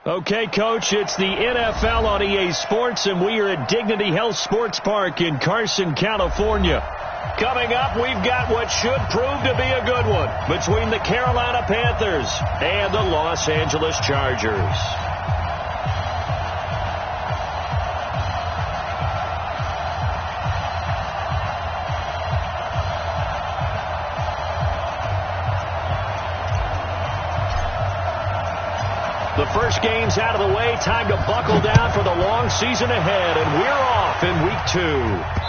Okay, Coach, it's the NFL on EA Sports, and we are at Dignity Health Sports Park in Carson, California. Coming up, we've got what should prove to be a good one between the Carolina Panthers and the Los Angeles Chargers. The first game's out of the way. Time to buckle down for the long season ahead, and we're off in week 2.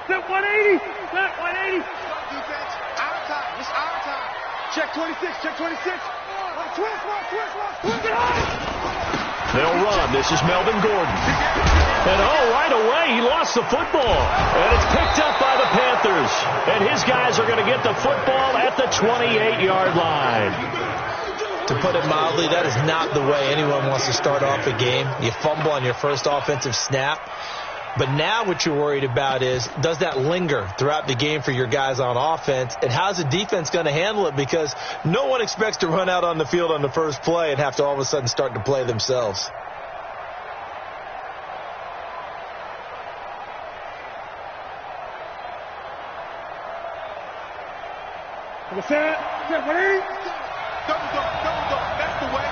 Set 180! Set 180! Defense, our time. It's our time. Check 26, check 26. Twist. They'll run. This is Melvin Gordon. And right away, he lost the football. And it's picked up by the Panthers. And his guys are going to get the football at the 28-yard line. To put it mildly, that is not the way anyone wants to start off a game. You fumble on your first offensive snap. But now what you're worried about is, does that linger throughout the game for your guys on offense? And how's the defense going to handle it? Because no one expects to run out on the field on the first play and have to all of a sudden start to play themselves. Set 180. Double dog. That's the way.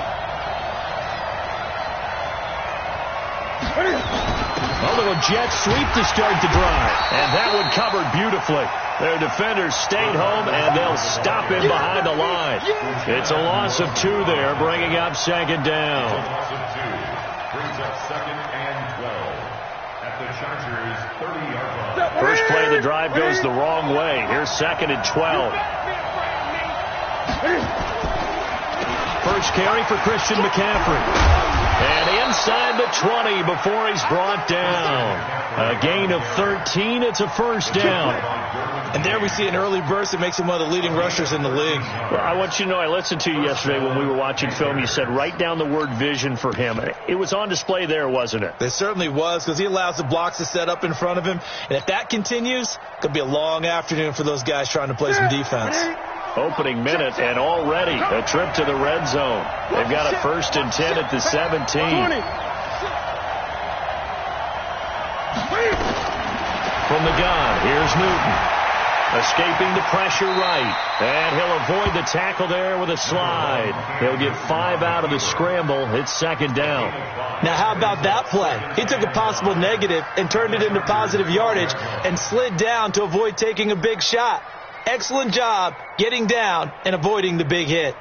A little jet sweep to start the drive. And that one covered beautifully. Their defenders stayed home, and they'll stop him behind the line. It's a loss of 2 there, bringing up second down. Loss of 2 brings up 2nd and 12 at the Chargers' 30-yard line. First play of the drive goes the wrong way. Here's 2nd and 12. First carry for Christian McCaffrey. And inside the 20 before he's brought down. A gain of 13. It's a first down. And there we see an early burst that makes him one of the leading rushers in the league. Well, I want you to know, I listened to you yesterday when we were watching film. You said write down the word vision for him. It was on display there, wasn't it? It certainly was, because he allows the blocks to set up in front of him. And if that continues, it could be a long afternoon for those guys trying to play some defense. Opening minute, and already a trip to the red zone. They've got a 1st and 10 at the 17. From the gun, here's Newton. Escaping the pressure right. And he'll avoid the tackle there with a slide. He'll get 5 out of the scramble. It's 2nd down. Now, how about that play? He took a possible negative and turned it into positive yardage and slid down to avoid taking a big shot. Excellent job getting down and avoiding the big hit.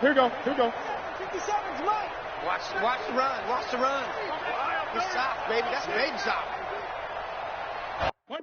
Here we go. 57's right. Watch the run. He's soft, baby. That's baby soft. What?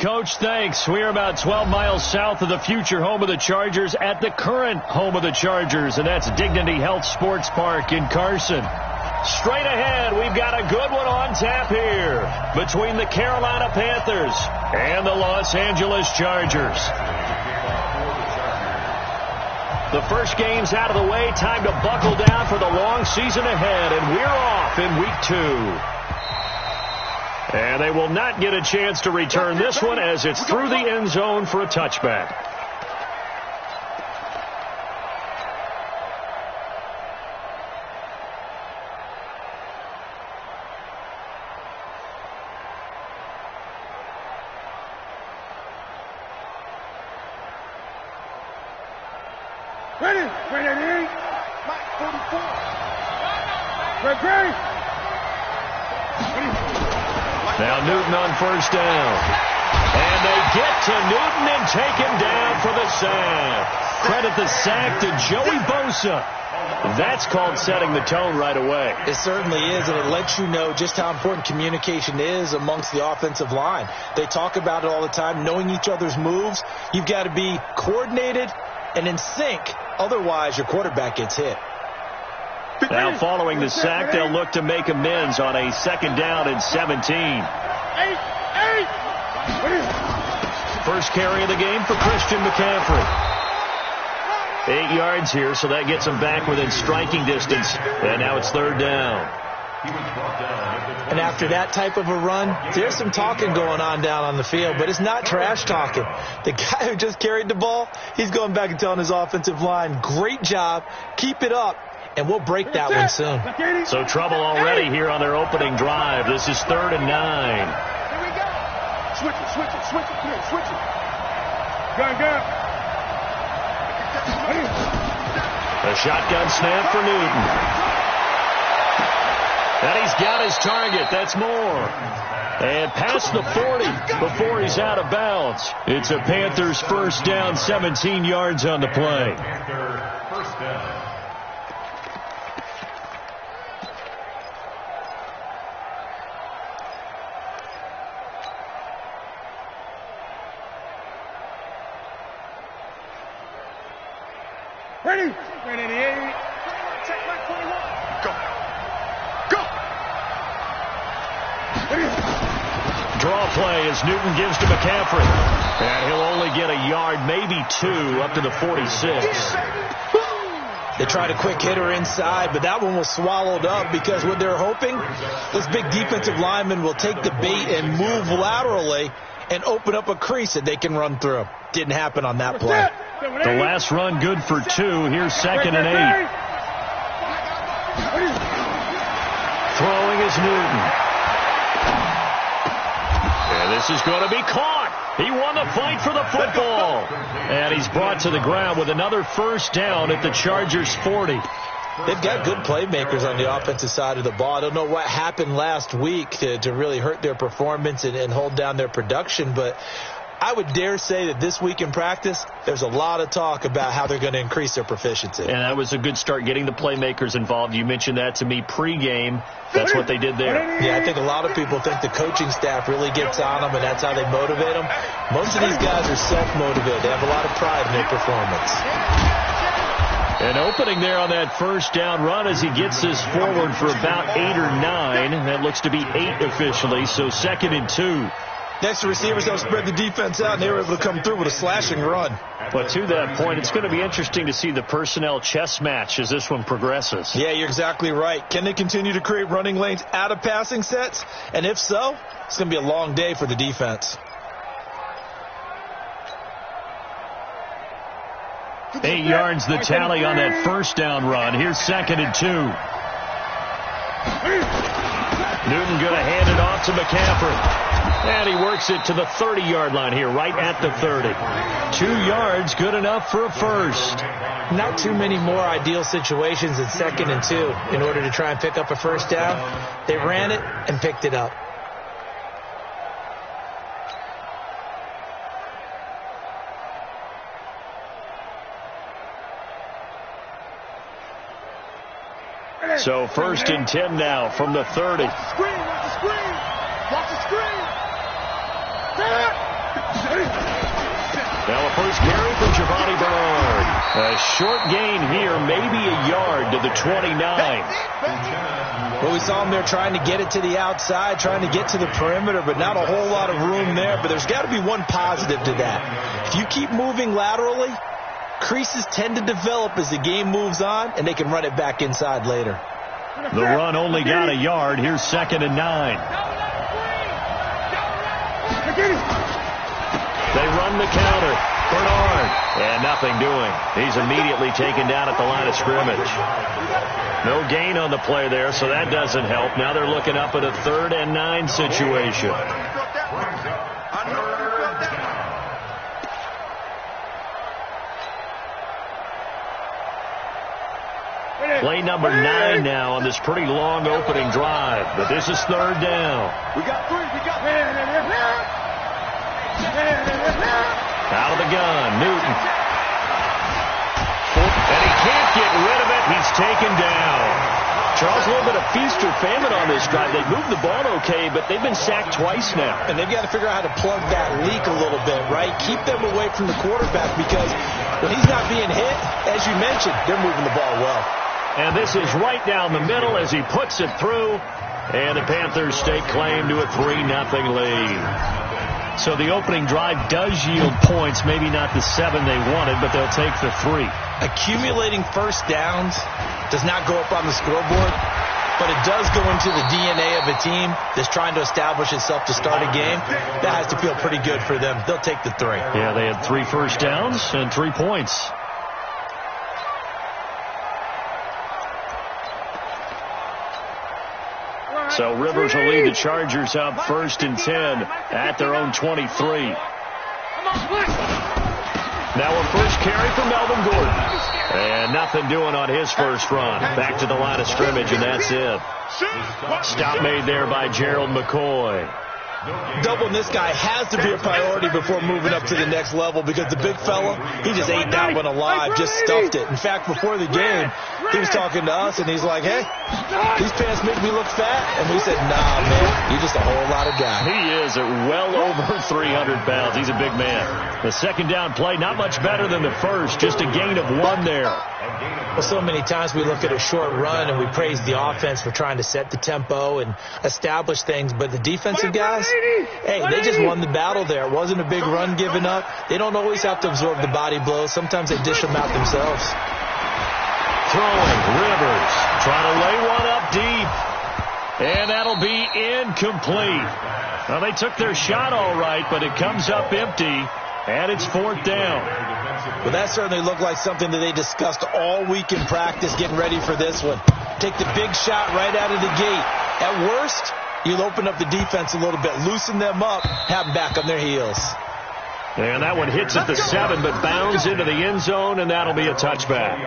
Coach, thanks. We are about 12 miles south of the future home of the Chargers at the current home of the Chargers, and that's Dignity Health Sports Park in Carson. Straight ahead, we've got a good one on tap here between the Carolina Panthers and the Los Angeles Chargers. The first game's out of the way. Time to buckle down for the long season ahead, and we're off in week 2. And they will not get a chance to return this one as it's through the end zone for a touchback. Ready? Ready? Mike 44. Ready? Now Newton on first down. And they get to Newton and take him down for the sack. Credit the sack to Joey Bosa. That's called setting the tone right away. It certainly is, and it lets you know just how important communication is amongst the offensive line. They talk about it all the time, knowing each other's moves. You've got to be coordinated and in sync. Otherwise, your quarterback gets hit. Now following the sack, they'll look to make amends on a 2nd down and 17. First carry of the game for Christian McCaffrey. 8 yards here, so that gets him back within striking distance. And now it's 3rd down. And after that type of a run, there's some talking going on down on the field, but it's not trash talking. The guy who just carried the ball, he's going back and telling his offensive line, great job, keep it up, and we'll break that one soon. So trouble already here on their opening drive. This is 3rd and 9. Here we go. Switch it. Come here, switch it. Go. A shotgun snap for Newton. And he's got his target. That's more. And past the 40 before he's out of bounds. It's a Panthers first down, 17 yards on the play. First down. Ready? Ready. Check back 21. Go. Draw play as Newton gives to McCaffrey. And he'll only get a yard, maybe 2, up to the 46. They tried a quick hitter inside, but that one was swallowed up because what they're hoping, this big defensive lineman will take the bait and move laterally and open up a crease that they can run through. Didn't happen on that play. The last run good for 2. Here's 2nd and 8. Throwing is Newton. And this is going to be caught. He won the fight for the football. And he's brought to the ground with another first down at the Chargers 40. They've got good playmakers on the offensive side of the ball. I don't know what happened last week to really hurt their performance and hold down their production, but I would dare say that this week in practice, there's a lot of talk about how they're going to increase their proficiency. And that was a good start, getting the playmakers involved. You mentioned that to me pregame. That's what they did there. Yeah, I think a lot of people think the coaching staff really gets on them, and that's how they motivate them. Most of these guys are self-motivated. They have a lot of pride in their performance. An opening there on that first down run as he gets this forward for about 8 or 9. That looks to be 8 officially, so 2nd and 2. Next, the receivers don't spread the defense out, and they were able to come through with a slashing run. But to that point, it's going to be interesting to see the personnel chess match as this one progresses. Yeah, you're exactly right. Can they continue to create running lanes out of passing sets? And if so, it's going to be a long day for the defense. 8 yards the tally on that first down run. Here's 2nd and 2. Newton going to hand it off to McCaffrey. And he works it to the 30-yard line here, right at the 30. 2 yards, good enough for a first. Not too many more ideal situations in 2nd and 2 in order to try and pick up a first down. They ran it and picked it up. So 1st and 10 now from the 30. Watch the screen. Watch the screen. A short gain here, maybe a yard to the 29. Well, we saw him there trying to get it to the outside, trying to get to the perimeter, but not a whole lot of room there. But there's got to be one positive to that. If you keep moving laterally, creases tend to develop as the game moves on, and they can run it back inside later. The run only got a yard. Here's 2nd and 9. They run the counter. Bernard. And nothing doing. He's immediately taken down at the line of scrimmage. No gain on the play there, so that doesn't help. Now they're looking up at a 3rd and 9 situation. Play number 9 now on this pretty long opening drive. But this is 3rd down. We got 3. We got Out of the gun, Newton. And he can't get rid of it. He's taken down. Charles, a little bit of feast or famine on this drive. They moved the ball okay, but they've been sacked twice now. And they've got to figure out how to plug that leak a little bit, right? Keep them away from the quarterback, because when he's not being hit, as you mentioned, they're moving the ball well. And this is right down the middle as he puts it through. And the Panthers stake claim to a 3-0 lead. So the opening drive does yield points, maybe not the 7 they wanted, but they'll take the 3. Accumulating first downs does not go up on the scoreboard, but it does go into the DNA of a team that's trying to establish itself to start a game. That has to feel pretty good for them. They'll take the 3. Yeah, they had 3 first downs and 3 points. So Rivers will lead the Chargers up 1st and 10 at their own 23. Now a first carry for Melvin Gordon. And nothing doing on his first run. Back to the line of scrimmage, and that's it. Stop made there by Gerald McCoy. Doubling this guy has to be a priority before moving up to the next level, because the big fella, he just ate that one alive, just stuffed it. In fact, before the game, he was talking to us, and he's like, hey, these pants make me look fat. And we said, nah, man, you're just a whole lot of guy. He is at well over 300 pounds. He's a big man. The second down play, not much better than the first, just a gain of 1 there. Well, so many times we look at a short run and we praise the offense for trying to set the tempo and establish things, but the defensive guys, hey, they just won the battle there. It wasn't a big run given up. They don't always have to absorb the body blows. Sometimes they dish them out themselves. Throwing, Rivers, trying to lay one up deep. And that'll be incomplete. Well, they took their shot all right, but it comes up empty, and it's 4th down. Well, that certainly looked like something that they discussed all week in practice, getting ready for this one. Take the big shot right out of the gate. At worst, you'll open up the defense a little bit, loosen them up, have them back on their heels. And that one hits at the 7, but bounds into the end zone, and that'll be a touchback.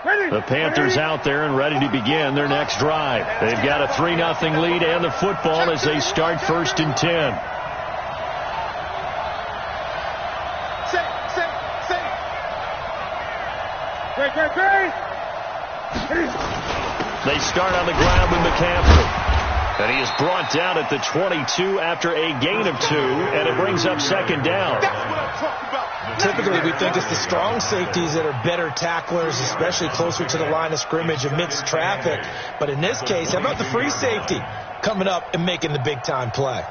The Panthers out there and ready to begin their next drive. They've got a 3-0 lead and the football as they start 1st and 10. They start on the ground with McCaffrey. And he is brought down at the 22 after a gain of 2, and it brings up 2nd down. Typically, we think it's the strong safeties that are better tacklers, especially closer to the line of scrimmage amidst traffic. But in this case, how about the free safety coming up and making the big-time play?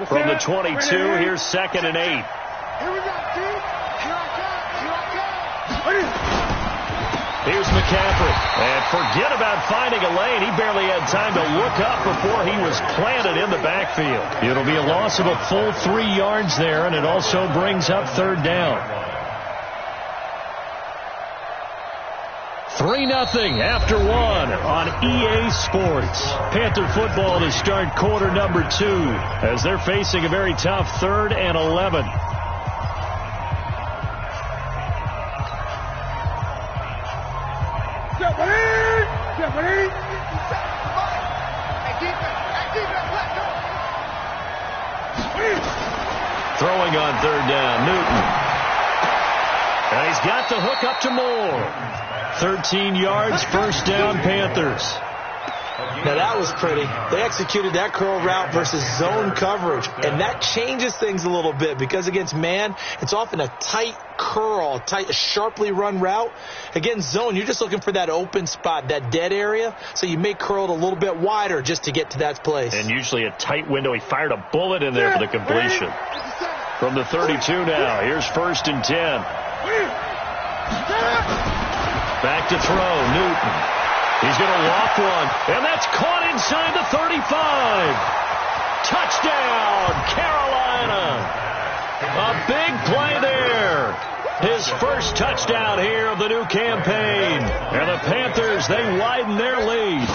From the 22, here's 2nd and 8. Here we go, dude. Here I come. Here's McCaffrey. And forget about finding a lane. He barely had time to look up before he was planted in the backfield. It'll be a loss of a full 3 yards there, and it also brings up 3rd down. 3-0 after 1 on EA Sports. Panther football to start quarter number 2 as they're facing a very tough 3rd and 11. Throwing on 3rd down, Newton. And he's got the hook up to Moore. 13 yards, first down, Panthers. Now, that was pretty. They executed that curl route versus zone coverage, and that changes things a little bit because against man, it's often a tight curl, sharply run route. Against zone, you're just looking for that open spot, that dead area, so you may curl it a little bit wider just to get to that place. And usually a tight window. He fired a bullet in there for the completion. From the 32 now, here's first and 10. Back to throw, Newton. He's going to loft one, and that's caught inside the 35. Touchdown, Carolina. A big play there. His first touchdown here of the new campaign. And the Panthers, they widen their lead.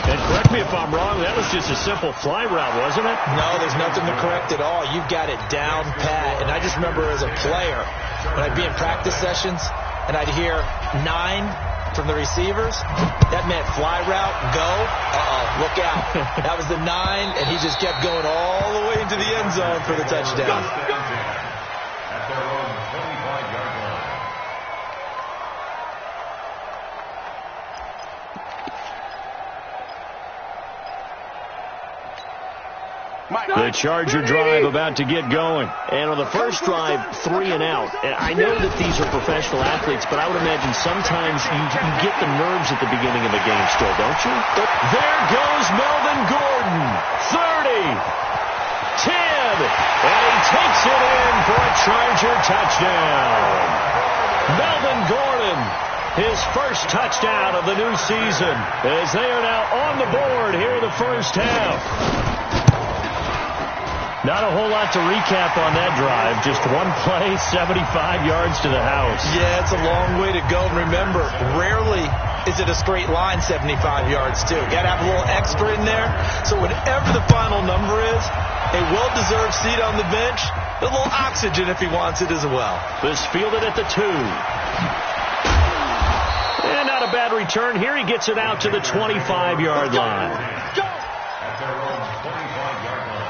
And correct me if I'm wrong, that was just a simple fly route, wasn't it? No, there's nothing to correct at all. You've got it down pat. And I just remember as a player, when I'd be in practice sessions, and I'd hear 9 from the receivers, that meant fly route, go, look out. That was the 9, and he just kept going all the way into the end zone for the touchdown. At their own 25-yard line. The Charger drive about to get going. And on the first drive, 3 and out. And I know that these are professional athletes, but I would imagine sometimes you get the nerves at the beginning of a game still, don't you? There goes Melvin Gordon. 30. 10. And he takes it in for a Charger touchdown. Melvin Gordon, his first touchdown of the new season, as they are now on the board here in the first half. Not a whole lot to recap on that drive. Just one play, 75 yards to the house. Yeah, it's a long way to go. Remember, rarely is it a straight line 75 yards, too. Got to have a little extra in there. So whatever the final number is, a well-deserved seat on the bench, a little oxygen if he wants it as well. This fielded at the 2. And not a bad return. Here he gets it out to the 25-yard line. At their own 25-yard line.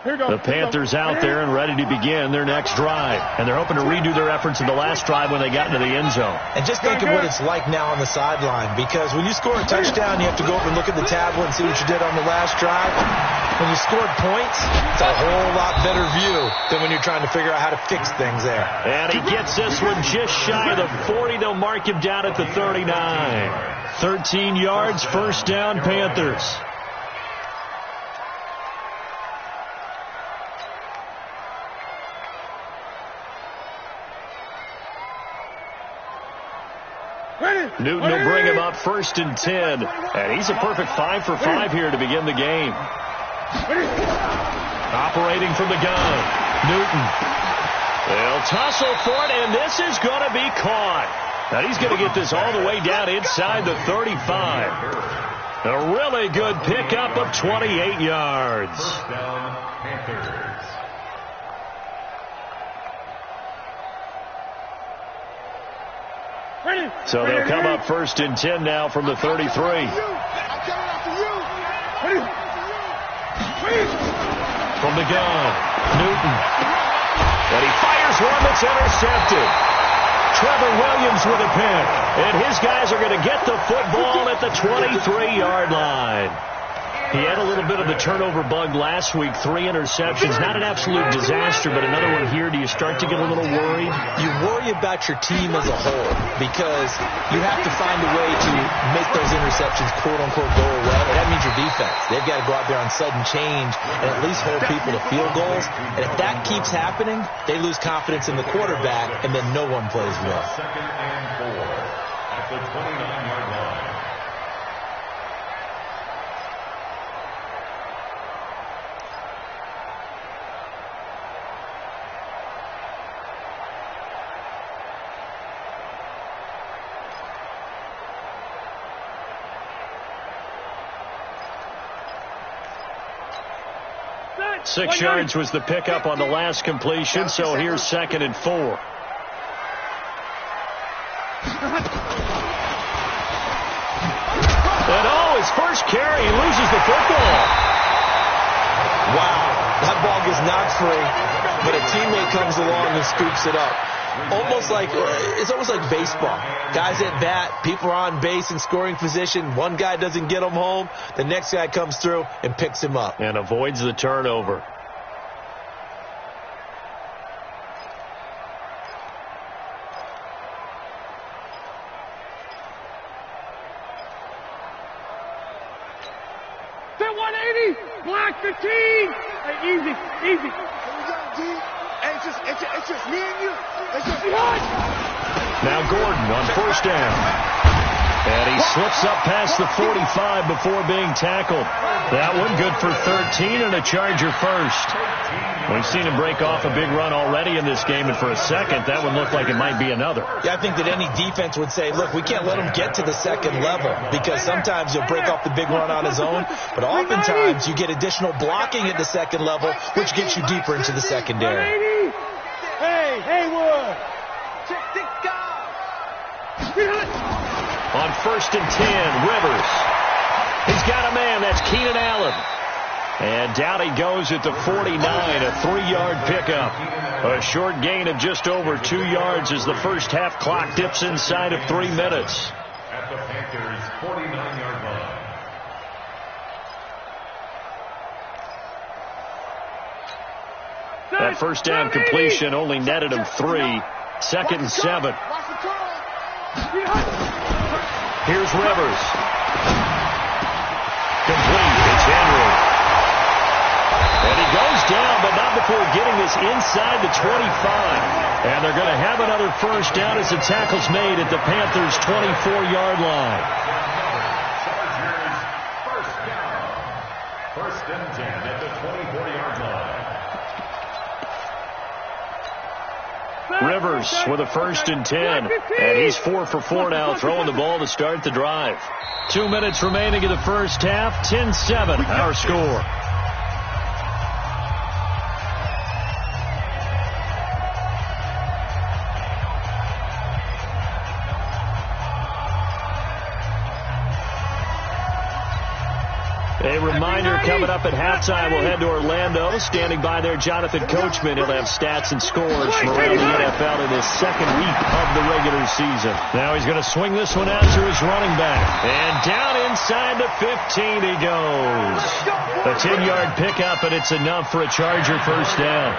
The Panthers out there and ready to begin their next drive. And they're hoping to redo their efforts in the last drive when they got into the end zone. And just think of what it's like now on the sideline, because when you score a touchdown, you have to go over and look at the tablet and see what you did on the last drive. When you scored points, it's a whole lot better view than when you're trying to figure out how to fix things there. And he gets this one just shy of the 40. They'll mark him down at the 39. 13 yards, first down, Panthers. Newton will bring him up first and 10. And he's a perfect 5 for 5 here to begin the game. Operating from the gun, Newton. They'll tussle for it, and this is going to be caught. Now he's going to get this all the way down inside the 35. A really good pickup of 28 yards. First down, Panthers. So they'll come up first and 10 now from the 33. From the gun, Newton. And he fires one that's intercepted. Trevor Williams with a pick. And his guys are going to get the football at the 23-yard line. He had a little bit of the turnover bug last week, 3 interceptions. Not an absolute disaster, but another one here. Do you start to get a little worried? You worry about your team as a whole because you have to find a way to make those interceptions, quote-unquote, go away. And that means your defense. They've got to go out there on sudden change and at least hold people to field goals. And if that keeps happening, they lose confidence in the quarterback, and then no one plays well. Second and 4 at the 29-yard line. Six yards was the pickup on the last completion, so here's second and 4. first carry, he loses the football. Wow, that ball gets knocked free, but a teammate comes along and scoops it up. It's almost like baseball. Guys at bat, people are on base in scoring position. One guy doesn't get him home. The next guy comes through and picks him up. And avoids the turnover. They're 180. Black 15. Hey, easy. Here we go, D. Hey, it's just me and you. It's just Now Gordon on first down. And he slips up past the 45 before being tackled. That one good for 13 and a Charger first. We've seen him break off a big run already in this game, and for a second, that one looked like it might be another. Yeah, I think that any defense would say, look, we can't let him get to the second level, because sometimes he'll break off the big run on his own, but oftentimes you get additional blocking at the second level, which gets you deeper into the secondary. Hey, Haywood. Check 6 guys. On first and 10, Rivers. He's got a man. That's Keenan Allen. And down he goes at the 49, a 3-yard pickup. A short gain of just over 2 yards as the first half clock dips inside of 3 minutes. At the Panthers' 49-yard line. That first down completion only netted him 3. Second and 7. Here's Rivers. Complete. It's Henry. And he goes down, but not before getting this inside the 25. And they're going to have another first down as the tackle's made at the Panthers' 24-yard line. Chargers first down. First and 10 at the 24-yard line. Rivers with a first and 10. And he's 4 for 4 now, throwing the ball to start the drive. 2 minutes remaining in the first half. 10-7, our score. A reminder, coming up at halftime, we'll head to Orlando. Standing by there, Jonathan Coachman. He'll have stats and scores from around the NFL in his second week of the regular season. Now he's going to swing this one out to his running back. And down inside the 15 he goes. A 10-yard pickup, and it's enough for a Charger first down.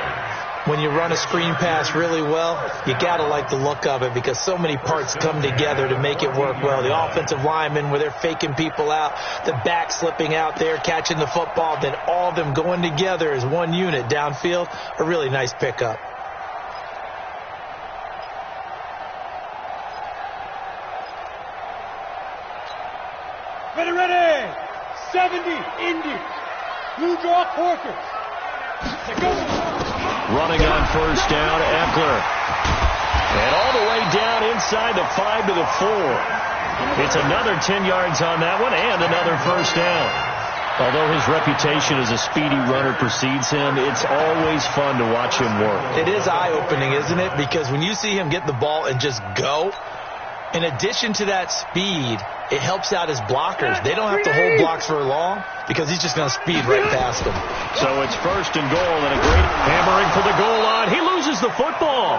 When you run a screen pass really well, you got to like the look of it because so many parts come together to make it work well. The offensive linemen, where they're faking people out, the back slipping out there, catching the football, then all of them going together as one unit downfield. A really nice pickup. Ready. 70, Indy. Blue draw, Corker. Running on first down, Eckler. And all the way down inside the 5 to the 4. It's another 10 yards on that one and another first down. Although his reputation as a speedy runner precedes him, it's always fun to watch him work. It is eye-opening, isn't it? Because when you see him get the ball and just go, in addition to that speed, it helps out his blockers. They don't have to hold blocks for long because he's just going to speed right past them. So it's first and goal and a great hammering for the goal line. He loses the football.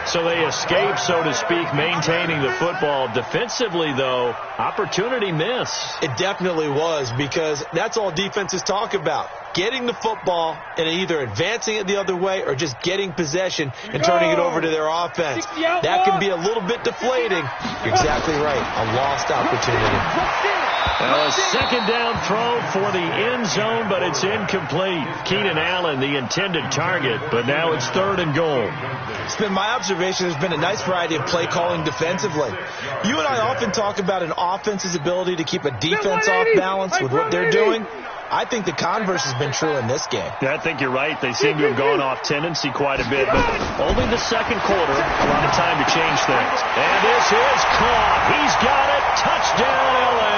So they escape, so to speak, maintaining the football. Defensively, though, opportunity miss. It definitely was because that's all defenses talk about. Getting the football and either advancing it the other way or just getting possession and turning it over to their offense. That can be a little bit deflating. You're exactly right. A lost opportunity. Well, a second down throw for the end zone, but it's incomplete. Keenan Allen, the intended target, but now it's third and goal. It's been my observation there's been a nice variety of play calling defensively. You and I often talk about an offense's ability to keep a defense off balance with what they're doing. I think the converse has been true in this game. Yeah, I think you're right. They seem to have gone off tendency quite a bit, but only the second quarter, a lot of time to change things. And this is caught. He's got it. Touchdown, L.A.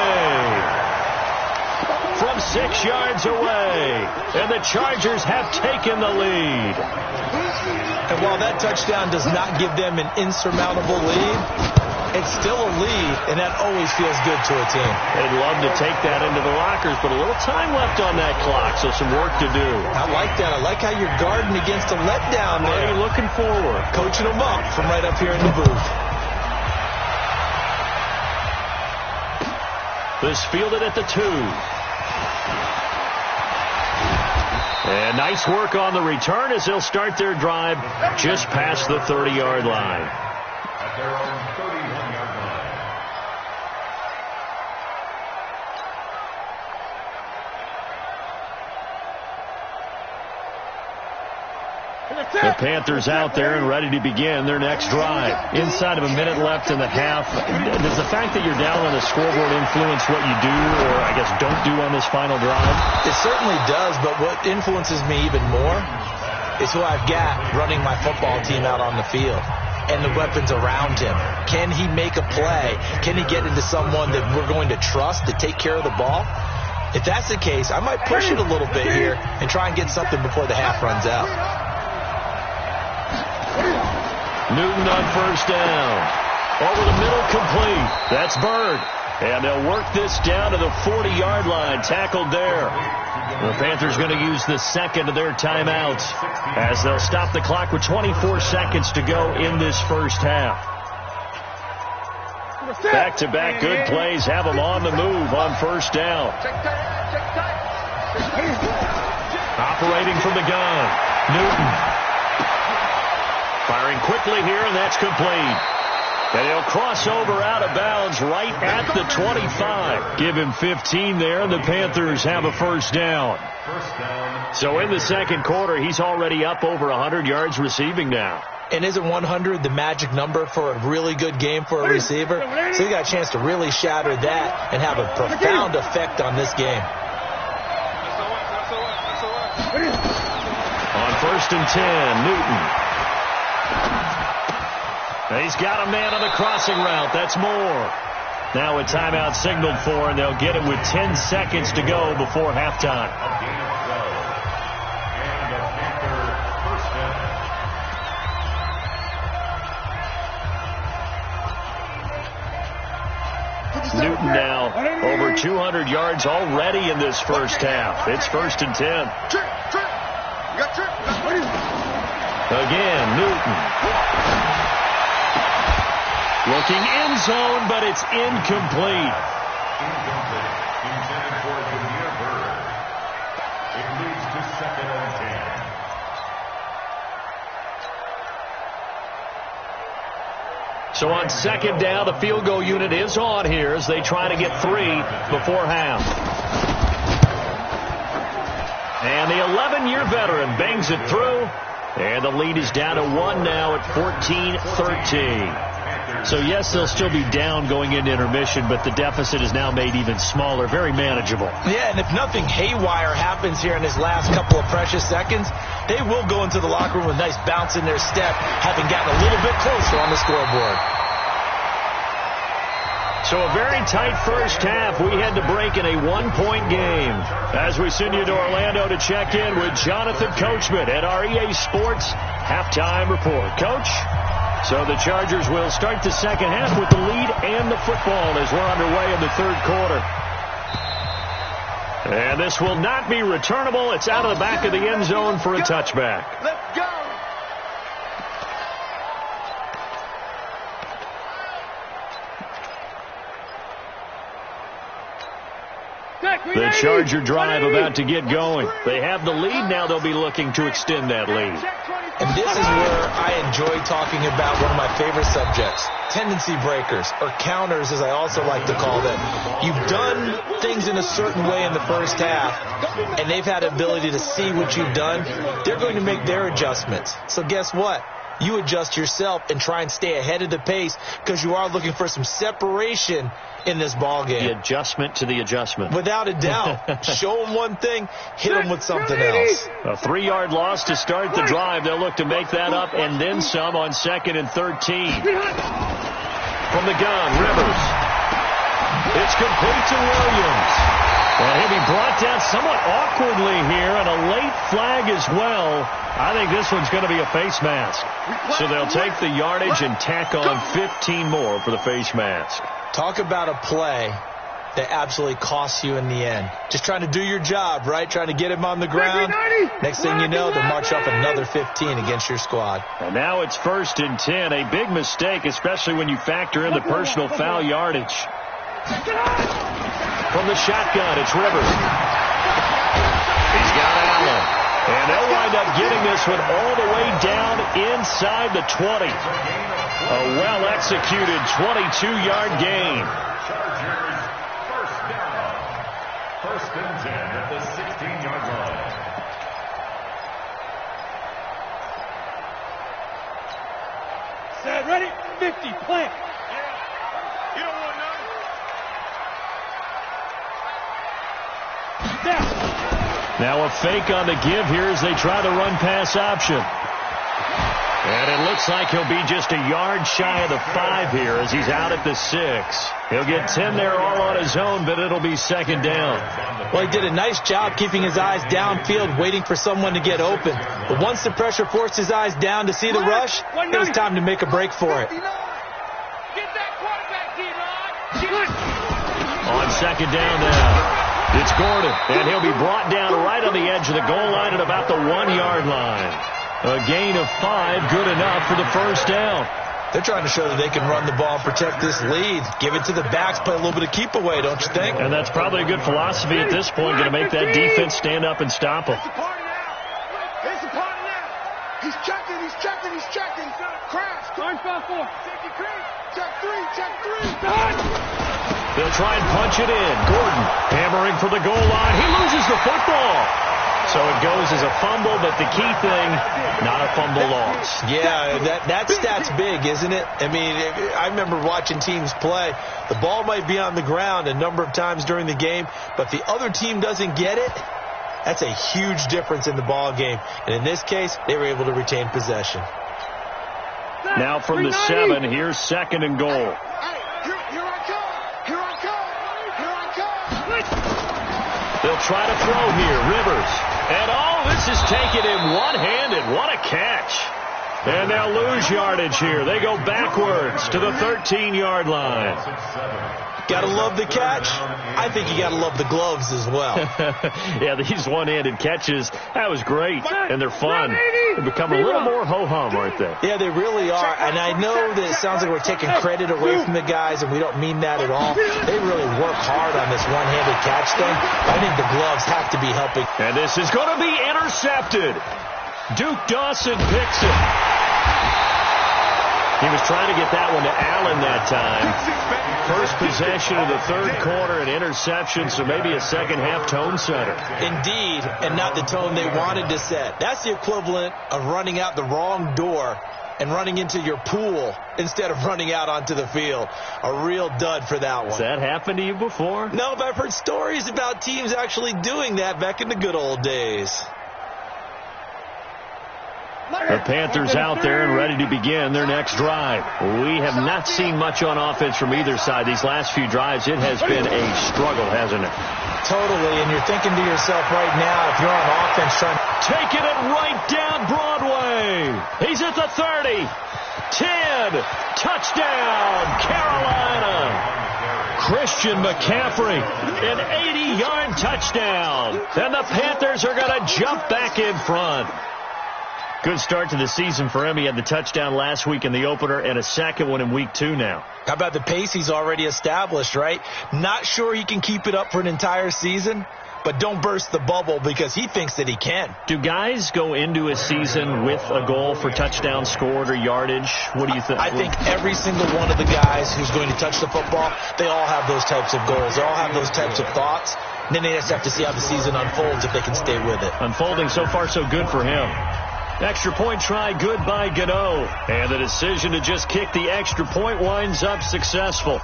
From 6 yards away. And the Chargers have taken the lead. And while that touchdown does not give them an insurmountable lead, It's still a lead, and that always feels good to a team. They'd love to take that into the lockers, but a little time left on that clock, so some work to do. I like that. I like how you're guarding against a letdown there. Already looking forward. Coaching them up from right up here in the booth. This fielded at the 2. And nice work on the return as they'll start their drive just past the 30-yard line. At their own 31-yard line. The Panthers out there and ready to begin their next drive. Inside of a minute left in the half. Does the fact that you're down on the scoreboard influence what you do, or I guess don't do on this final drive? It certainly does, but what influences me even more is who I've got running my football team out on the field and the weapons around him. Can he make a play? Can he get into someone that we're going to trust to take care of the ball? If that's the case, I might push it a little bit here and try and get something before the half runs out. Newton on first down. Over the middle, complete. That's Bird. And they'll work this down to the 40-yard line. Tackled there. The Panthers going to use the second of their timeouts as they'll stop the clock with 24 seconds to go in this first half. Back-to-back good plays have them on the move on first down. Operating from the gun, Newton. Firing quickly here, and that's complete. And he'll cross over out of bounds right at the 25. Give him 15 there, and the Panthers have a first down. So in the second quarter, he's already up over 100 yards receiving now. And isn't 100 the magic number for a really good game for a receiver? So he got a chance to really shatter that and have a profound effect on this game. On first and 10, Newton. He's got a man on the crossing route. That's Moore. Now a timeout signaled for, and they'll get it with 10 seconds to go before halftime. Newton now over 200 yards already in this first half. It's first and 10. Again, Newton. Looking end zone, but it's incomplete. Incomplete. Intended for Jameer Bird. It leads to second and 10. So on second down, the field goal unit is on here as they try to get 3 before half. And the 11-year veteran bangs it through. And the lead is down to 1 now at 14-13. So, yes, they'll still be down going into intermission, but the deficit is now made even smaller, very manageable. Yeah, and if nothing haywire happens here in his last couple of precious seconds, they will go into the locker room with a nice bounce in their step, having gotten a little bit closer on the scoreboard. So a very tight first half. We had to break in a one-point game. As we send you to Orlando to check in with Jonathan Coachman at our EA Sports Halftime Report. Coach? So the Chargers will start the second half with the lead and the football as we're underway in the third quarter. And this will not be returnable. It's out of the back of the end zone for a touchback. Let's go. The Charger drive about to get going. They have the lead. Now they'll be looking to extend that lead. And this is where I enjoy talking about one of my favorite subjects, tendency breakers, or counters as I also like to call them. You've done things in a certain way in the first half, and they've had the ability to see what you've done. They're going to make their adjustments. So guess what? You adjust yourself and try and stay ahead of the pace because you are looking for some separation in this ball game. The adjustment to the adjustment. Without a doubt. Show them one thing, hit them with something else. A 3-yard loss to start the drive. They'll look to make that up and then some on second and 13. From the gun, Rivers. It's complete to Williams. And he'll be brought down somewhat awkwardly here, and a late flag as well. I think this one's going to be a face mask. So they'll take the yardage and tack on 15 more for the face mask. Talk about a play that absolutely costs you in the end. Just trying to do your job, right? Trying to get him on the ground. Next thing you know, they'll march off another 15 against your squad. And now it's 1st and 10. A big mistake, especially when you factor in the personal foul yardage. From the shotgun, it's Rivers. He's got Allen. And they'll wind up getting this one all the way down inside the 20. A well-executed 22-yard gain. Chargers first down. 1st and 10 at the 16-yard line. Set, ready? 50, plant. You don't want none. Now a fake on the give here as they try the run-pass option. And it looks like he'll be just a yard shy of the 5 here as he's out at the 6. He'll get 10 there all on his own, but it'll be 2nd down. Well, he did a nice job keeping his eyes downfield, waiting for someone to get open. But once the pressure forced his eyes down to see the rush, it was time to make a break for it. Get that quarterback, D-Rod. On 2nd down now. It's Gordon, and he'll be brought down right on the edge of the goal line at about the 1-yard line. A gain of 5, good enough for the 1st down. They're trying to show that they can run the ball and protect this lead. Give it to the backs, play a little bit of keep away, don't you think? And that's probably a good philosophy at this point, going to make that defense stand up and stop them. It's a party now. It's a party now. He's checking, he's checking, he's checking. Crash. Line 5-4. Check your cream. Check 3, check 3. They'll try and punch it in. Gordon hammering for the goal line. He loses the football. So it goes as a fumble, but the key thing, not a fumble loss. Yeah, that stat's big, isn't it? I mean, I remember watching teams play. The ball might be on the ground a number of times during the game, but the other team doesn't get it. That's a huge difference in the ball game. And in this case, they were able to retain possession. Now from the 7, here's 2nd and goal. Hey, here I come. Here I come. Here I come. They'll try to throw here. Rivers. And this is taken in one-handed. What a catch. And they'll lose yardage here. They go backwards to the 13-yard line. Gotta love the catch. I think you gotta love the gloves as well. Yeah, these one-handed catches, that was great. And they're fun. They become a little more ho-hum, aren't they? Yeah, they really are. And I know that it sounds like we're taking credit away from the guys, and we don't mean that at all. They really work hard on this one-handed catch thing. I think the gloves have to be helping. And this is going to be intercepted. Duke Dawson picks it. He was trying to get that one to Allen that time. First possession of the 3rd quarter, an interception, so maybe a second-half tone setter. Indeed, and not the tone they wanted to set. That's the equivalent of running out the wrong door and running into your pool instead of running out onto the field. A real dud for that one. Has that happened to you before? No, but I've heard stories about teams actually doing that back in the good old days. The Panthers out there and ready to begin their next drive. We have not seen much on offense from either side. These last few drives, it has been a struggle, hasn't it? Totally, and you're thinking to yourself right now, if you're on offense trying... Taking it right down Broadway. He's at the 30. 10. Touchdown, Carolina. Christian McCaffrey, an 80-yard touchdown. And the Panthers are going to jump back in front. Good start to the season for him. He had the touchdown last week in the opener and a second one in week 2 now. How about the pace he's already established, right? Not sure he can keep it up for an entire season, but don't burst the bubble because he thinks that he can. Do guys go into a season with a goal for touchdown scored or yardage? What do you think? I think every single one of the guys who's going to touch the football, they all have those types of goals. They all have those types of thoughts. And then they just have to see how the season unfolds if they can stay with it. Unfolding so far so good for him. Extra point try good by Gano. And the decision to just kick the extra point winds up successful.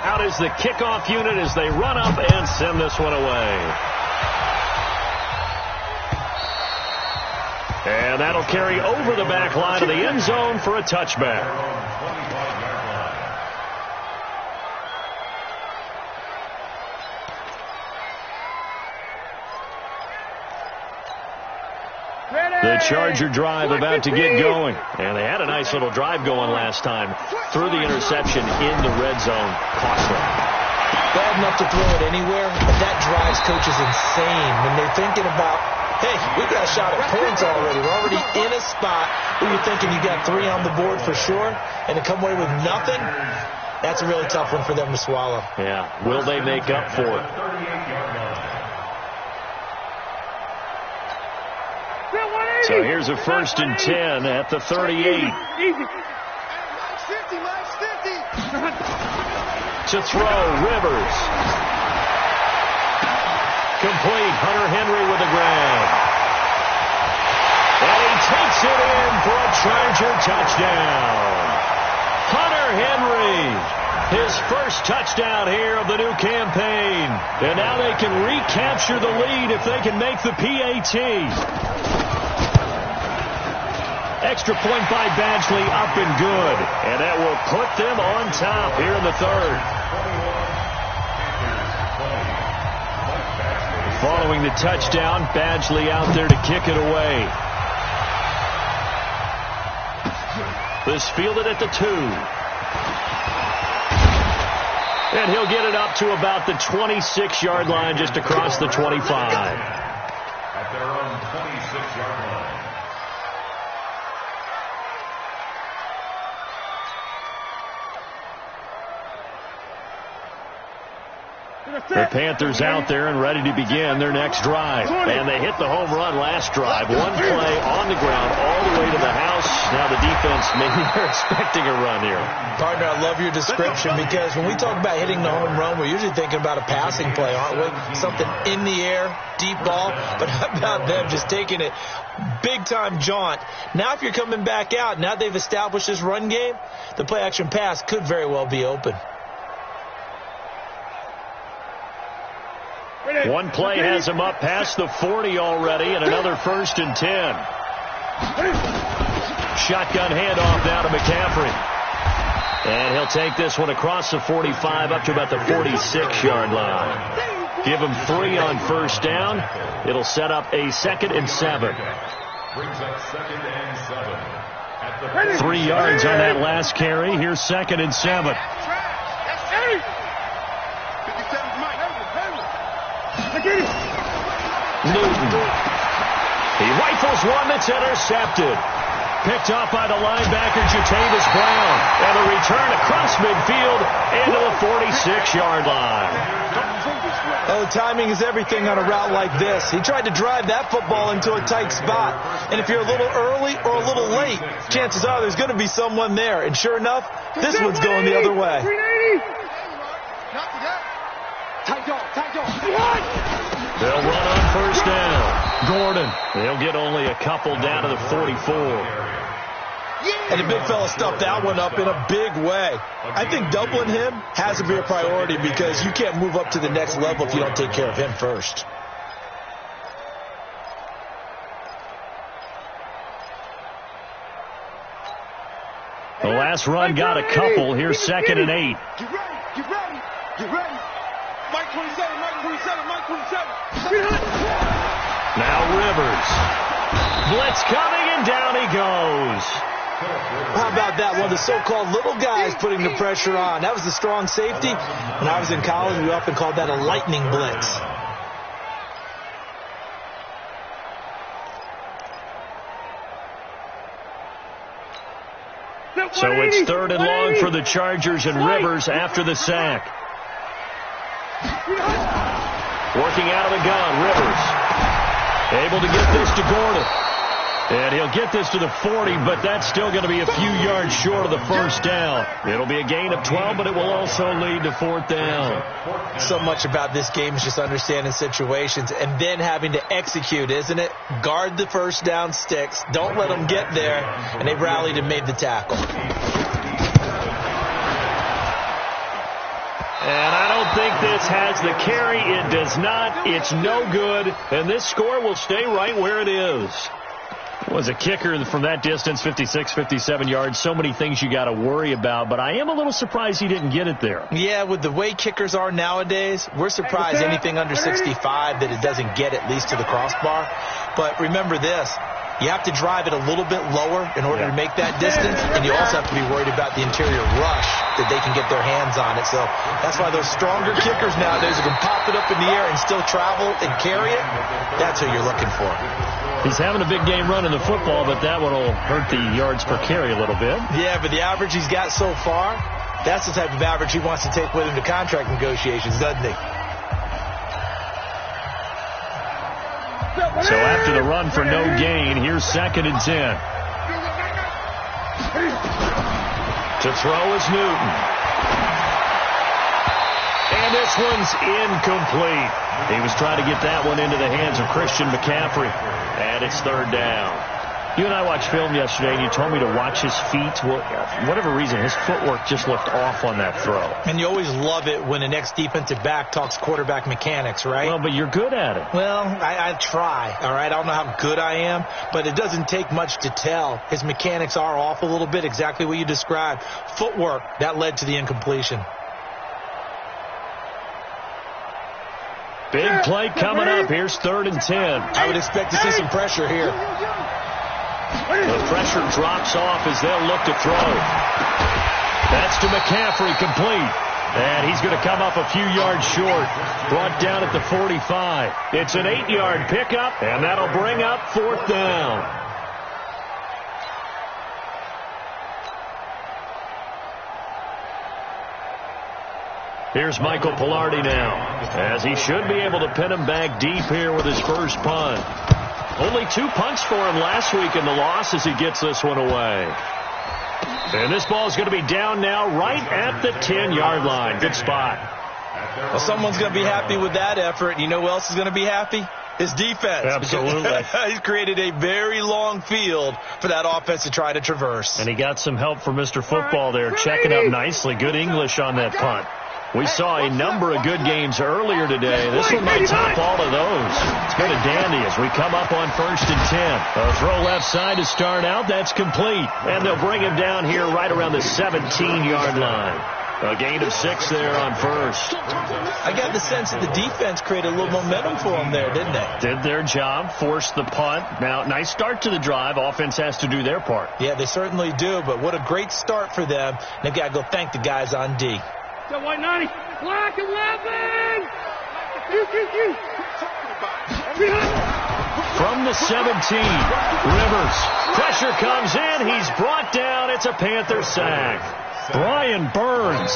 Out is the kickoff unit as they run up and send this one away. And that'll carry over the back line of the end zone for a touchback. The Charger drive about to get going. And they had a nice little drive going last time. Threw the interception in the red zone. Costly. Bad enough to throw it anywhere, but that drives coaches insane when they're thinking about, hey, we got a shot at points already. We're already in a spot where you're thinking you got 3 on the board for sure, and to come away with nothing, that's a really tough one for them to swallow. Yeah. Will they make up for it? So here's a 1st and 10 at the 38. Easy. Mike's 50. To throw, Rivers. Complete. Hunter Henry with a grab. And he takes it in for a Charger touchdown. Hunter Henry, his first touchdown here of the new campaign. And now they can recapture the lead if they can make the PAT. Extra point by Badgley, up and good. And that will put them on top here in the 3rd. Following the touchdown, Badgley out there to kick it away. This fielded at the 2. And he'll get it up to about the 26-yard line, just across the 25. At their own 26-yard line. The Panthers out there and ready to begin their next drive. And they hit the home run last drive. One play on the ground all the way to the house. Now the defense, maybe they're expecting a run here. Partner, I love your description because when we talk about hitting the home run, we're usually thinking about a passing play, aren't we? Something in the air, deep ball. But how about them just taking it big-time jaunt? Now if you're coming back out, now they've established this run game, the play-action pass could very well be open. One play has him up past the 40 already, and another 1st and 10. Shotgun handoff now to McCaffrey. And he'll take this one across the 45 up to about the 46-yard line. Give him 3 on 1st down. It'll set up a 2nd and 7. Brings up 2nd and 7. 3 yards on that last carry. Here's 2nd and 7. Newton. He rifles one that's intercepted. Picked off by the linebacker, Jatavis Brown. And a return across midfield into the 46-yard line. Oh, timing is everything on a route like this. He tried to drive that football into a tight spot. And if you're a little early or a little late, chances are there's going to be someone there. And sure enough, this one's going the other way. They'll run on 1st down. Gordon. They'll get only a couple down to the 44. And the big fella stuffed that one up in a big way. I think doubling him has to be a priority because you can't move up to the next level if you don't take care of him first. The last run got a couple. Here's 2nd and 8. Get ready. Mike 27, Mike 27, Mike 27. Now Rivers. Blitz coming, and down he goes. How about that? One of the so-called little guys putting the pressure on. That was the strong safety. When I was in college, we often called that a lightning blitz. So it's 3rd and long for the Chargers, and Rivers after the sack. Working out of the gun, Rivers. Able to get this to Gordon. And he'll get this to the 40, but that's still going to be a few yards short of the 1st down. It'll be a gain of 12, but it will also lead to 4th down. So much about this game is just understanding situations and then having to execute, isn't it? Guard the 1st down sticks. Don't let them get there. And they rallied and made the tackle. And I don't think this has the carry. It does not. It's no good. And this score will stay right where it is. Was a kicker from that distance, 56, 57 yards. So many things you got to worry about, but I am a little surprised he didn't get it there. Yeah, with the way kickers are nowadays, we're surprised anything under 65 that it doesn't get at least to the crossbar. But remember this. You have to drive it a little bit lower in order to make that distance, and you also have to be worried about the interior rush that they can get their hands on it. So that's why those stronger kickers nowadays who can pop it up in the air and still travel and carry it, that's who you're looking for. He's having a big game running the football, but that one will hurt the yards per carry a little bit. Yeah, but the average he's got so far, that's the type of average he wants to take with him to contract negotiations, doesn't he? So after the run for no gain, here's 2nd and 10. To throw is Newton. And this one's incomplete. He was trying to get that one into the hands of Christian McCaffrey. And it's 3rd down. You and I watched film yesterday, and you told me to watch his feet. Well, for whatever reason, his footwork just looked off on that throw. And you always love it when an ex-defensive back talks quarterback mechanics, right? Well, but you're good at it. Well, I try, all right? I don't know how good I am, but it doesn't take much to tell. His mechanics are off a little bit, exactly what you described. Footwork, that led to the incompletion. Big play coming up. Here's 3rd and 10. I would expect to see some pressure here. The pressure drops off as they'll look to throw. That's to McCaffrey, complete. And he's going to come up a few yards short. Brought down at the 45. It's an 8-yard pickup, and that'll bring up 4th down. Here's Michael Pilardi now, as he should be able to pin him back deep here with his first punt. Only 2 punts for him last week in the loss as he gets this one away. And this ball is going to be down now right at the 10-yard line. Good spot. Well, someone's going to be happy with that effort. You know who else is going to be happy? His defense. Absolutely. He's created a very long field for that offense to try to traverse. And he got some help from Mr. Football there, checking up nicely. Good English on that punt. We saw a number of good games earlier today. This one might top all of those. It's been a dandy as we come up on 1st and 10. A throw left side to start out. That's complete. And they'll bring him down here right around the 17-yard line. A gain of 6 there on 1st. I got the sense that the defense created a little momentum for them there, didn't they? Did their job, forced the punt. Now, nice start to the drive. Offense has to do their part. Yeah, they certainly do, but what a great start for them. They've got to go thank the guys on D. White 90. Black 11. From the 17, Rivers. Pressure comes in. He's brought down. It's a Panther sack. Brian Burns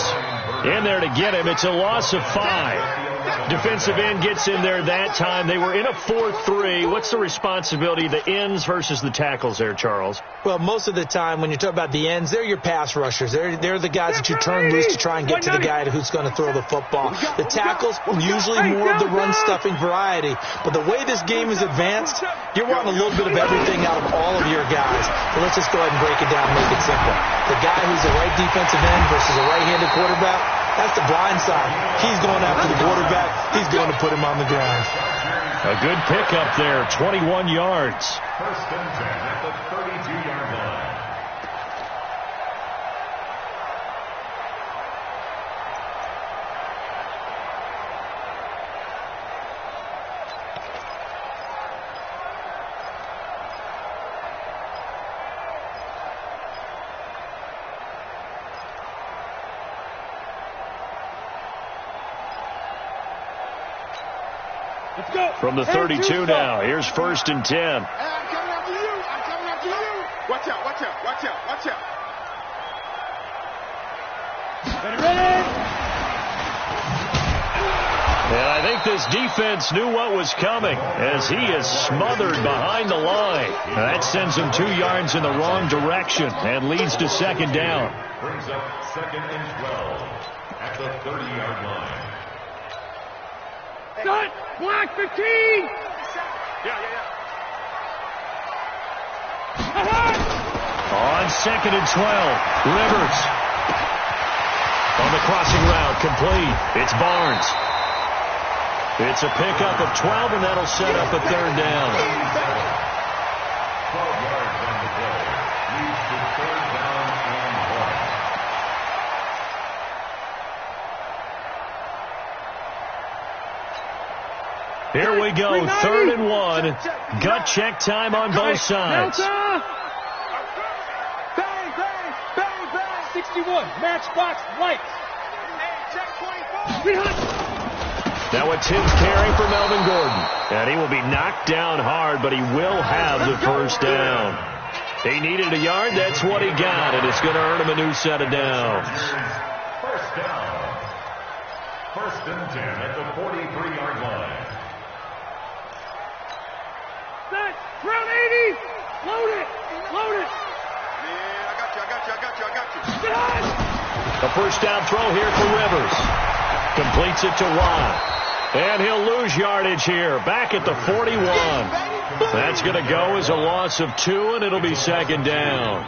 in there to get him. It's a loss of 5. Defensive end gets in there that time. They were in a 4-3. What's the responsibility of the ends versus the tackles there, Charles? Well, most of the time when you talk about the ends, they're your pass rushers. They're the guys that you turn loose to try and get to the guy who's going to throw the football. The tackles, usually more of the run-stuffing variety. But the way this game is advanced, you're wanting a little bit of everything out of all of your guys. So let's just go ahead and break it down and make it simple. The guy who's a right defensive end versus a right-handed quarterback, that's the blind side. He's going after the quarterback. He's going to put him on the ground. A good pickup there, 21 yards. 1st and 10 at the 32-yard line. From the 32 now, here's 1st and 10. I'm coming after you. I'm coming after you. Watch out, watch out, watch out, watch out. Ready? And I think this defense knew what was coming as he is smothered behind the line. Now that sends him 2 yards in the wrong direction and leads to 2nd down. Brings up 2nd and 12 at the 30-yard line. Shut! Black 15! Yeah. On 2nd and 12, Rivers. On the crossing route, complete. It's Barnes. It's a pickup of 12, and that'll set up a 3rd down. 12 yards on the play. Leads to 3rd down and 1. Here we go, 3rd and 1. Gut check time on both sides. Bang, bang, bang, bang. 61, matchbox, lights. Check 24. Now a Tim's carry for Melvin Gordon. And he will be knocked down hard, but he will have the first down. He needed a yard. That's what he got, and it's going to earn him a new set of downs. First down. 1st and 10 at the 43-yard line. Set, round 80. Load it, load it. Man, I got you. Get on. A first down throw here for Rivers. Completes it to Watt. And he'll lose yardage here. Back at the 41. That's going to go as a loss of 2, and it'll be 2nd down.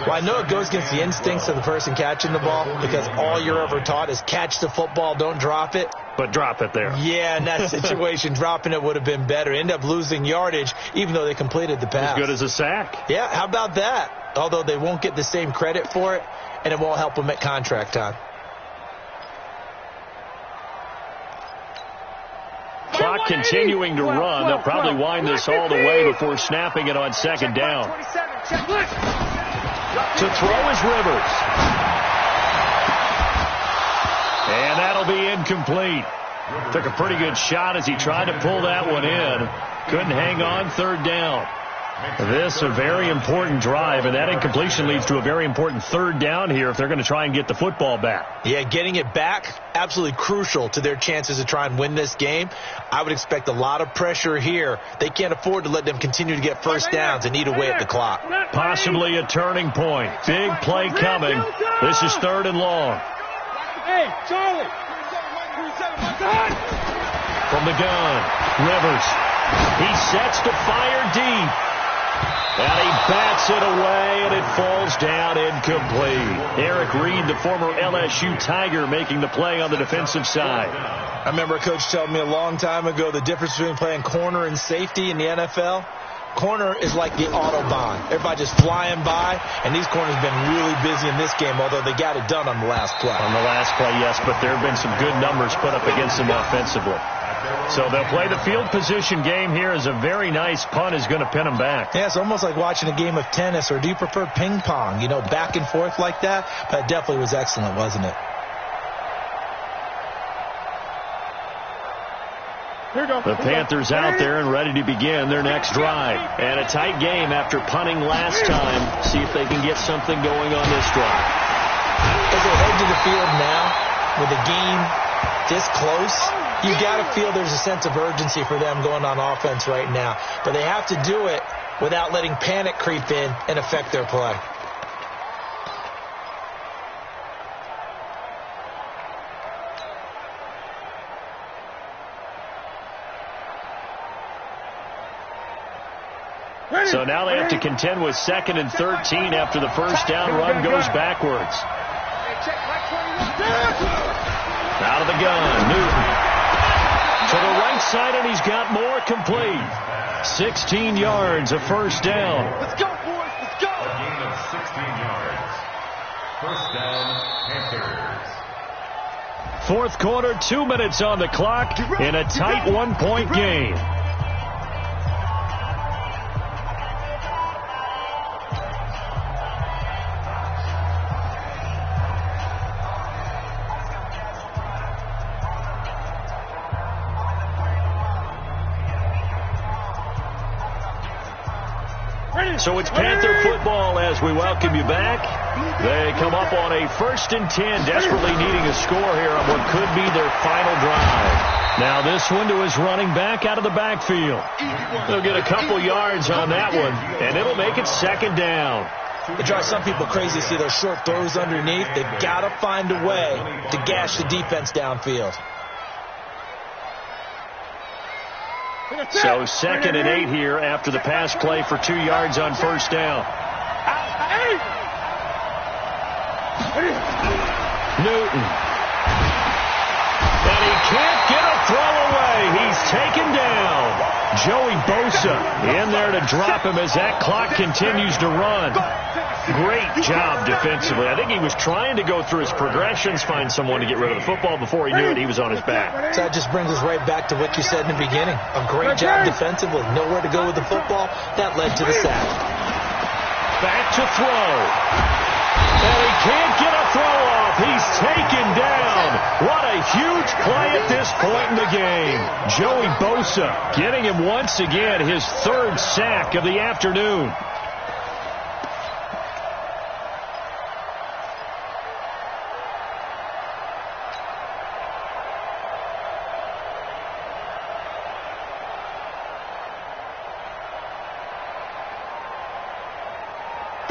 Well, I know it goes against the instincts of the person catching the ball because all you're ever taught is catch the football, don't drop it. But drop it there. Yeah, in that situation, dropping it would have been better. End up losing yardage, even though they completed the pass. As good as a sack. Yeah, how about that? Although they won't get the same credit for it, and it won't help them at contract time. Clock continuing to run. They'll probably wind this all the way before snapping it on 2nd down. To throw is Rivers. And that'll be incomplete. Took a pretty good shot as he tried to pull that one in. Couldn't hang on, 3rd down. This a very important drive, and that incompletion leads to a very important 3rd down here if they're going to try and get the football back. Yeah, getting it back, absolutely crucial to their chances to try and win this game. I would expect a lot of pressure here. They can't afford to let them continue to get first downs and eat away at the clock. Possibly a turning point. Big play coming. This is 3rd and long. Hey, Charlie. From the gun, Rivers. He sets to fire deep. And he bats it away, and it falls down incomplete. Eric Reed, the former LSU Tiger, making the play on the defensive side. I remember a coach telling me a long time ago the difference between playing corner and safety in the NFL. Corner is like the Autobahn. Everybody just flying by, and these corners have been really busy in this game, although they got it done on the last play. On the last play, yes, but there have been some good numbers put up against them offensively. So they'll play the field position game here as a very nice punt is going to pin them back. Yeah, it's almost like watching a game of tennis, or do you prefer ping pong? You know, back and forth like that? That definitely was excellent, wasn't it? The Panthers out there and ready to begin their next drive. And a tight game after punting last time. See if they can get something going on this drive. As they head to the field now, with the game this close, you got to feel there's a sense of urgency for them going on offense right now. But they have to do it without letting panic creep in and affect their play. So now they have to contend with 2nd and 13 after the first down run goes backwards. Out of the gun, Newton. To the right side, and he's got more complete. 16 yards, a first down. Let's go, boys. Let's go. A gain of 16 yards. First down, Panthers. 4th quarter, 2 minutes on the clock in a tight 1-point game. So it's Panther football as we welcome you back. They come up on a 1st and 10, desperately needing a score here on what could be their final drive. Now this one to his running back out of the backfield. They'll get a couple yards on that one, and it'll make it 2nd down. It drives some people crazy to see those short throws underneath. They've got to find a way to gash the defense downfield. So 2nd and 8 here after the pass play for 2 yards on first down. Newton. And he can't get a throw away. He's taken down. Joey Bosa in there to drop him as that clock continues to run. Great job defensively. I think he was trying to go through his progressions, find someone to get rid of the football. Before he knew it, he was on his back. So that just brings us right back to what you said in the beginning. A great job defensively. Nowhere to go with the football. That led to the sack. Back to throw. And he can't get a throw off. He's taken down. What a huge play at this point in the game. Joey Bosa getting him once again his third sack of the afternoon.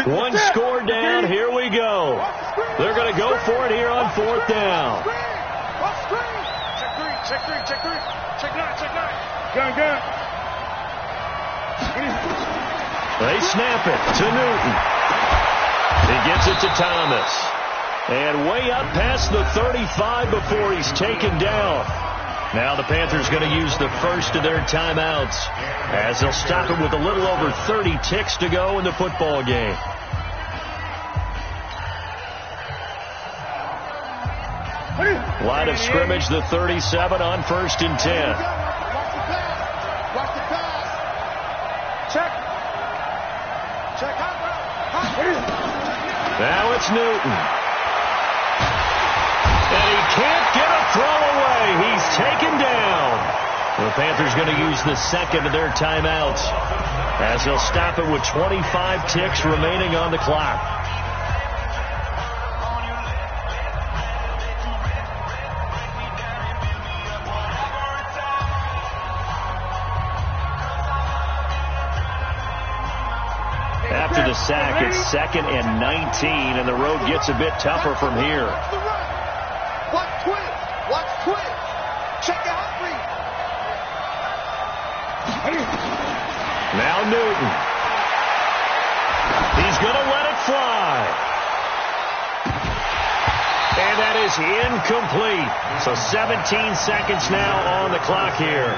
One score down. Here we go. They're going to go for it here on fourth down. Check three, check three, check three. Check nine, check nine. Gun. They snap it to Newton. He gets it to Thomas. And way up past the 35 before he's taken down. Now the Panthers going to use the first of their timeouts as they'll stop it with a little over 30 ticks to go in the football game. Line of scrimmage, the 37 on 1st and 10. Watch the pass. Check. Now it's Newton. And he can't get a throw away. He's taken down. The Panthers going to use the second of their timeouts as they'll stop it with 25 ticks remaining on the clock. After the sack, it's 2nd and 19, and the road gets a bit tougher from here. Watch twist. Check the hot read. Now Newton. He's going to let it fly. And that is incomplete. So 17 seconds now on the clock here.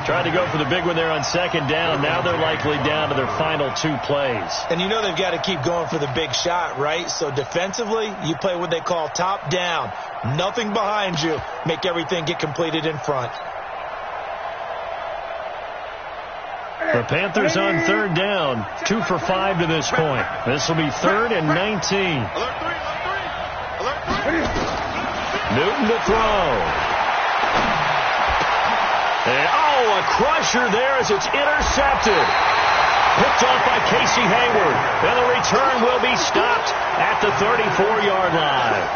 Tried to go for the big one there on 2nd down. Now they're likely down to their final 2 plays. And you know they've got to keep going for the big shot, right? So defensively, you play what they call top down. Nothing behind you. Make everything get completed in front. The Panthers on 3rd down. 2 for 5 to this point. This will be 3rd and 19. Alert three. Newton to throw. And, a crusher there as it's intercepted. Picked off by Casey Hayward. And the return will be stopped at the 34-yard line.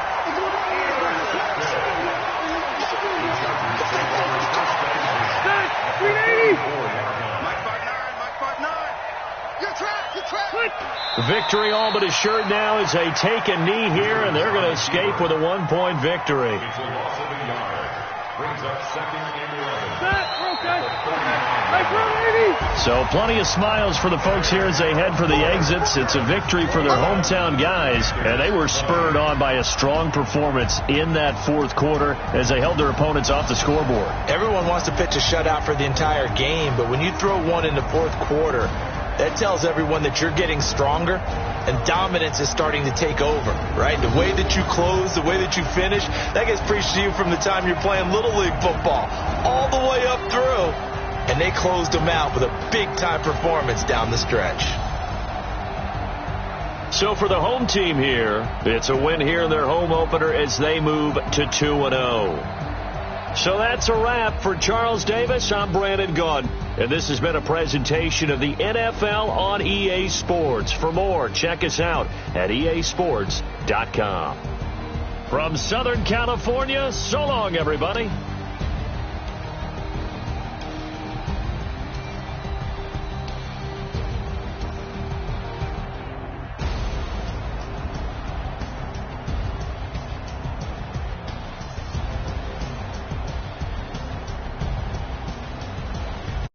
Victory all but assured now as they take a knee here, and they're going to escape with a 1-point victory. It's a loss of a yard. Brings up 2nd and 11. So plenty of smiles for the folks here as they head for the exits. It's a victory for their hometown guys, and they were spurred on by a strong performance in that 4th quarter as they held their opponents off the scoreboard. Everyone wants to pitch a shutout for the entire game, but when you throw one in the 4th quarter, that tells everyone that you're getting stronger and dominance is starting to take over, right? The way that you close, the way that you finish, that gets preached to you from the time you're playing Little League football all the way up through. And they closed them out with a big-time performance down the stretch. So for the home team here, it's a win here in their home opener as they move to 2-0. So that's a wrap for Charles Davis. I'm Brandon Gaudin, and this has been a presentation of the NFL on EA Sports. For more, check us out at easports.com. From Southern California, so long, everybody.